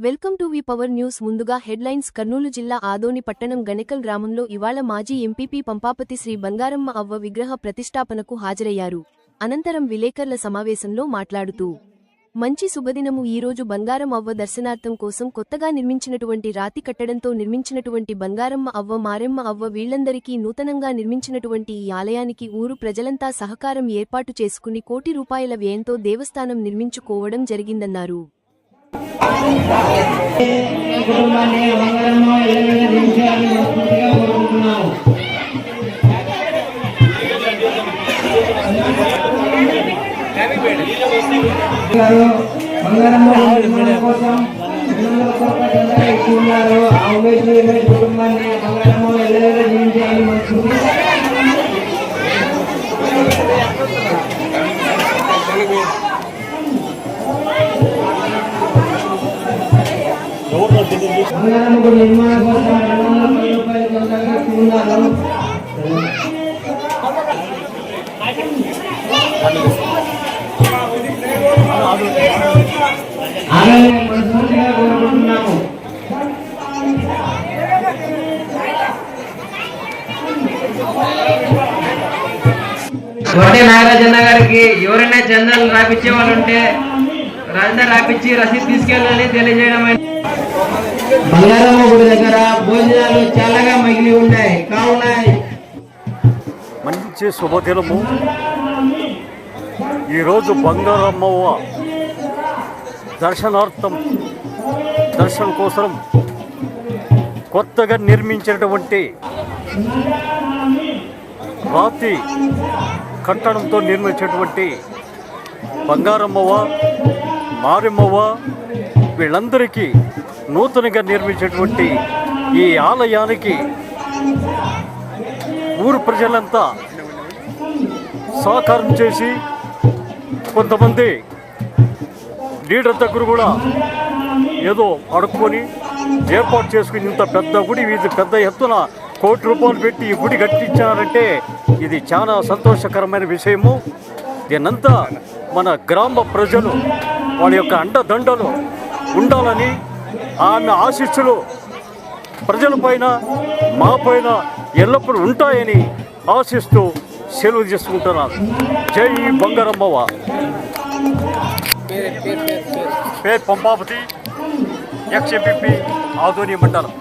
Welcome to V power news. ముందుగా headlines. Kurnool జిల్లా ఆదోని పట్టణం గణెకల్ గ్రామంలో ఇవాళ మాజీ ఎంపీపీ పంపాపతి శ్రీ బంగారమ్మ అవ్వ విగ్రహ ప్రతిష్ఠాపనకు హాజరయ్యారు. అనంతరం విలేకరుల సమావేశంలో మాట్లాడుతూ మంచి శుభదినము. ఈరోజు బంగారం అవ్వ దర్శనార్థం కోసం కొత్తగా నిర్మించినటువంటి రాతి కట్టడంతో నిర్మించినటువంటి బంగారమ్మ అవ్వ, మారెమ్మ అవ్వ వీళ్లందరికీ నూతనంగా నిర్మించినటువంటి ఈ ఆలయానికి ఊరు ప్రజలంతా సహకారం ఏర్పాటు చేసుకుని కోటి రూపాయల వ్యయంతో దేవస్థానం నిర్మించుకోవడం జరిగిందన్నారు. నిర్మాణ కోసం 200 రూపాయలు కొంతగా ఇస్తున్నారు. అలాగే మనస్ఫూర్తిగా కోరుకుంటున్నాము. కోటి నాగరాజన్న గారికి ఎవరైనా చందాలు రాపించే వాళ్ళు ఉంటే రాపించి రసీదు తీసుకెళ్ళాలని తెలియజేయడం. బంగారమ్మ గుడి దగ్గర భోజనాలు చాలాగా మిగిలి ఉన్నాయి కావున మంచి శుభదినము. ఈరోజు బంగారమ్మ దర్శనం కోసం కొత్తగా నిర్మించినటువంటి రాతి కట్టడంతో నిర్మించినటువంటి బంగారమ్మవ, మారెమ్మవ వీళ్ళందరికీ నూతనంగా నిర్మించినటువంటి ఈ ఆలయానికి ఊరు ప్రజలంతా సహకారం చేసి కొంతమంది లీడర్ దగ్గర కూడా ఏదో అడుక్కొని ఏర్పాటు చేసుకుని ఇంత పెద్ద గుడి, ఇది పెద్ద ఎత్తున కోటి రూపాయలు పెట్టి ఈ గుడి కట్టించారంటే ఇది చాలా సంతోషకరమైన విషయము. దీనంతా మన గ్రామ ప్రజలు వాళ్ళ యొక్క అండదండలు ఉండాలని, ఆమె ఆశీస్సులు ప్రజలపైన మాపైన ఎల్లప్పుడూ ఉంటాయని ఆశిస్తూ సెలవు చేసుకుంటున్నాను. జై బంగారమ్మవ. పేరు పంపాపతి, ఎక్స్ ఎంపీపీ ఆదోని మండలం.